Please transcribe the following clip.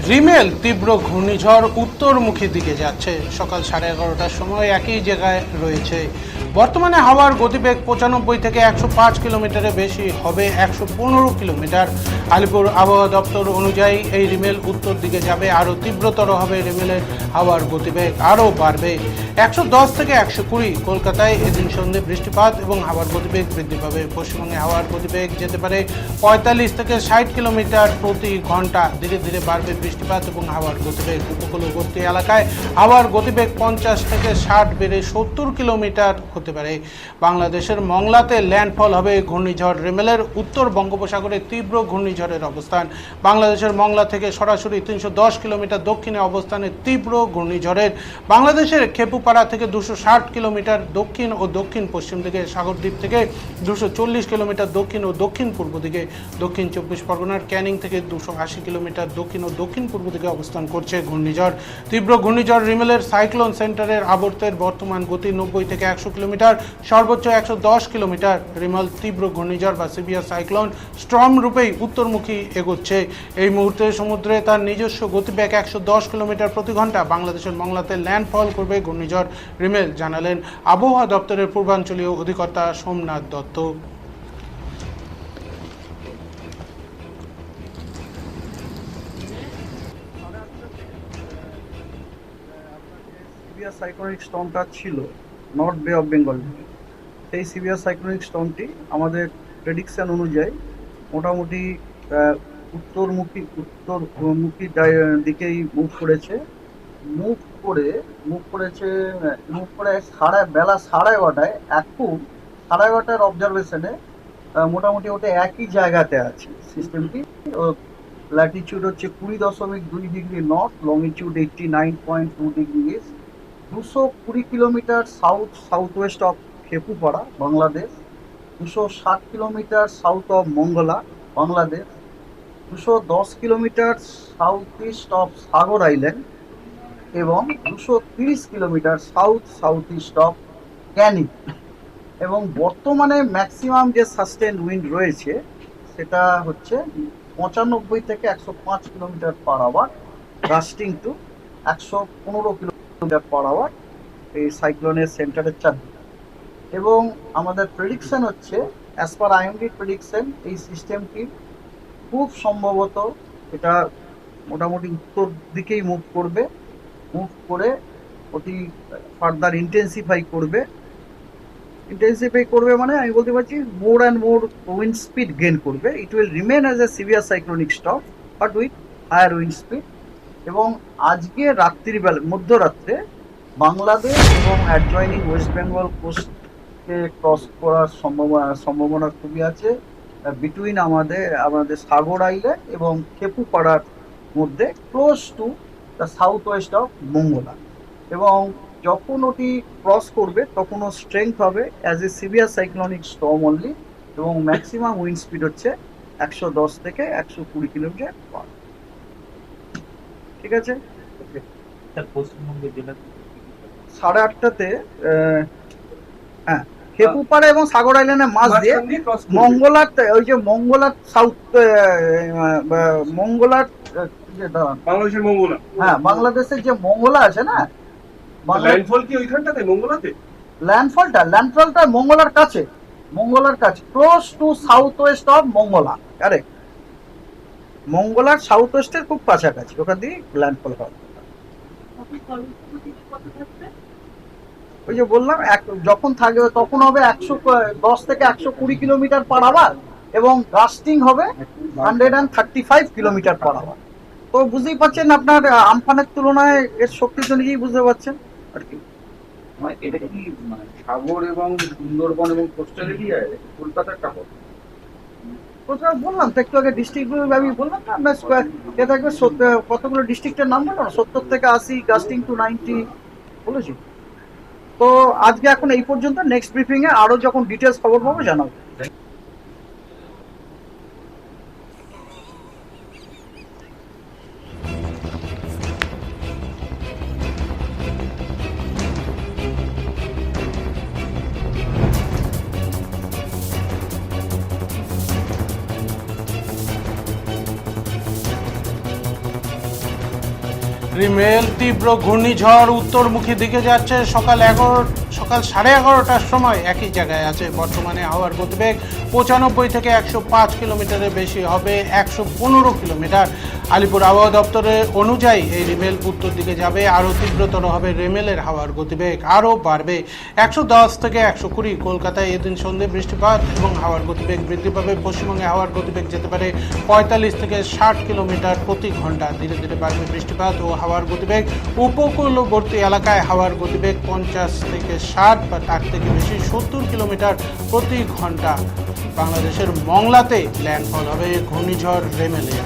রিমেল তীব্র ঘূর্ণিঝড় উত্তরমুখী দিকে যাচ্ছে। সকাল 11:30টার সময় একই জায়গায় রয়েছে। বর্তমানে হাওয়ার গতিবেগ 95 থেকে 105 কিলোমিটারের বেশি, হবে 115 কিলোমিটার। আলিপুর আবহাওয়া দপ্তর অনুযায়ী এই রিমেল উত্তর দিকে যাবে, আরও তীব্রতর হবে রিমেলের হাওয়ার গতিবেগ আরও বাড়বে 110 থেকে 120। কলকাতায় এদিন সন্ধ্যে বৃষ্টিপাত এবং হাওয়ার গতিবেগ বৃদ্ধি পাবে। পশ্চিমবঙ্গে হাওয়ার গতিবেগ যেতে পারে 45 থেকে 60 কিলোমিটার প্রতি ঘন্টা। ধীরে ধীরে বাড়বে বৃষ্টিপাত এবং হাওয়ার গতিবেগ। উপকূলবর্তী এলাকায় হাওয়ার গতিবেগ 50 থেকে 60 বেড়ে 70 কিলোমিটার হতে পারে। বাংলাদেশের মংলাতে ল্যান্ডফল হবে ঘূর্ণিঝড় রিমেলের। উত্তর বঙ্গোপসাগরে তীব্র ঘূর্ণিঝড়ের অবস্থান। বাংলাদেশের মংলা থেকে সরাসরি 310 কিলোমিটার দক্ষিণে অবস্থানে তীব্র ঘূর্ণিঝড়ের। বাংলাদেশের খেপুপাড়া থেকে 260 কিলোমিটার দক্ষিণ ও দক্ষিণ পশ্চিম দিকে, সাগরদ্বীপ থেকে 240 কিলোমিটার দক্ষিণ ও দক্ষিণ পূর্ব দিকে, দক্ষিণ 24 পরগনার ক্যানিং থেকে 280 কিলোমিটার দক্ষিণ ও দক্ষিণ পূর্ব দিকে অবস্থান করছে ঘূর্ণিঝড়। তীব্র ঘূর্ণিঝড় রিমেলের সাইক্লোন সেন্টারের আবর্তের বর্তমান গতি 90 থেকে 100 কিলোমিটার, সর্বোচ্চ 110 কিলোমিটার। রিমেল তীব্র ঘূর্ণিঝড় বা সিভিয়ার সাইক্লোন স্টর্ম রূপেই উত্তরমুখী এগোচ্ছে। এই মুহূর্তে সমুদ্রে তার নিজস্ব গতিবেগ 110 কিলোমিটার প্রতি ঘন্টা। বাংলাদেশের মংলাতে ল্যান্ডফল করবে ঘূর্ণিঝড় রিমেল, জানালেন আবহাওয়া দপ্তরের পূর্বাঞ্চলীয় অধিকর্তা সোমনাথ দত্ত। সিভিয়ার সাইক্লোনিক স্টর্মটা ছিল নর্থ বে অফ বেঙ্গল, সেই সিভিয়ার সাইক্লোনিক স্টর্মটি আমাদের প্রেডিকশন অনুযায়ী মোটামুটি উত্তরমুখী দিকেই মুভ করেছে। মুভ করে বেলা 11:30, এখন 11:30 অবজারভেশনে মোটামুটি ওটা একই জায়গাতে আছে সিস্টেমটি। ল্যাটিচিউড হচ্ছে 20.2 degree north, longitude 89.2 degree east, 220 kilometre south west of Khepupara Bangladesh, 260 kilometre south of Mongla Bangladesh, 210 kilometre south east of Sagar island এবং 230 kilometre south east of Canning. এবং বর্তমানে ম্যাক্সিমাম যে সাস্টেন উইন্ড রয়েছে সেটা হচ্ছে 95 থেকে 105 kilometre per hour, gusting to 115 kilometre per hour এই সাইক্লোনের সেন্টারের চারদিকে। এবং আমাদের প্রেডিকশন হচ্ছে, অ্যাজ পার আইএমডি প্রেডিকশন, এই সিস্টেমটি খুব সম্ভবত এটা মোটামুটি উত্তর দিকেই মুভ করে ওটি ফার্দার ইন্টেন্সিফাই করবে মানে আমি বলতে পারছি more and more wind speed gain করবে। It will remain as a severe cyclonic storm but with higher wind speed. এবং আজকে মধ্যরাত্রে বাংলাদেশ এবং অ্যাডজয়নিং ওয়েস্ট বেঙ্গল কোস্টকে ক্রস করার সম্ভাবনা খুবই আছে, বিটুইন আমাদের সাগর আইল্যান্ড এবং খেপুপাড়ার মধ্যে, close to the south west of Mongla. এবং যখন ওটি ক্রস করবে তখন ও স্ট্রেংথ হবে as a severe cyclonic storm only, এবং ম্যাক্সিমাম উইন্ড স্পিড হচ্ছে 110 থেকে 120 কিলোমিটার পার। ঠিক আছে, পশ্চিমবঙ্গের জেলা 8:30টাতে হ্যাঁ খেপুপাড়া এবং সাগর আইল্যান্ডের মাঝ দিয়ে মঙ্গলার, ওই যে মঙ্গলার সাউথ মঙ্গলার বাংলাদেশের মঙ্গলা, হ্যাঁ বাংলাদেশের যে মঙ্গলা আছে না, ল্যান্ডফল কি ওইখানটাতে মঙ্গলাতে? ল্যান্ডফলটা মঙ্গলার কাছে close to south west of Mongla. Correct, মঙ্গলার সাউথ ওয়েস্টের খুব কাছাকাছি, ওখান দিয়ে ল্যান্ডফল হয়। ওই যে বললাম যখন থাকবে তখন হবে 110 থেকে 120 কিলোমিটার পার আওয়ার এবং গাস্টিং হবে 135 কিলোমিটার পার আওয়ার। তো বুঝতেই পারছেন, আপনার আমফানের তুলনায় এর শক্তি তো নিজেই বুঝতে পারছেন আর কি। এটা কি সাগর এবং সুন্দরবন এবং কোস্টাল এরিয়ায় কলকাতার কাপড় কোথাও বললাম তো একটু আগে, ডিস্ট্রিক্টগুলো আমি বললাম না আপনার এ থাকবে কতগুলো ডিস্ট্রিক্টের নাম বললাম, 70 থেকে 80, গাস্টিং টু 90 বলেছি। তো আজকে এখন এই পর্যন্ত, নেক্সট ব্রিফিংয়ে আরও যখন ডিটেলস খবর পাবো জানাবো। রিমেল তীব্র ঘূর্ণিঝড় উত্তরমুখী দিকে যাচ্ছে সকাল 11:30টার সময় একই জায়গায় আছে। বর্তমানে হাওয়ার গতিবেগ 95 থেকে 105 কিলোমিটারের বেশি হবে 115 কিলোমিটার। আলিপুর আবহাওয়া দপ্তরের অনুযায়ী এই রিমেল উত্তর দিকে যাবে, আরও তীব্রতর হবে রিমেলের হাওয়ার গতিবেগ আরও বাড়বে 110 থেকে 120। কলকাতায় এদিন সন্ধ্যে বৃষ্টিপাত এবং হাওয়ার গতিবেগ বৃদ্ধি পাবে। পশ্চিমবঙ্গে হাওয়ার গতিবেগ যেতে পারে 45 থেকে 60 কিলোমিটার প্রতি ঘন্টা। ধীরে ধীরে বাড়বে বৃষ্টিপাত ও হাওয়ার গতিবেগ। উপকূলবর্তী এলাকায় হাওয়ার গতিবেগ 50 থেকে 60 বা তার থেকে বেশি 70 কিলোমিটার প্রতি ঘন্টা। বাংলাদেশের মংলাতে ল্যান্ডফল হবে ঘূর্ণিঝড় রেমেলে।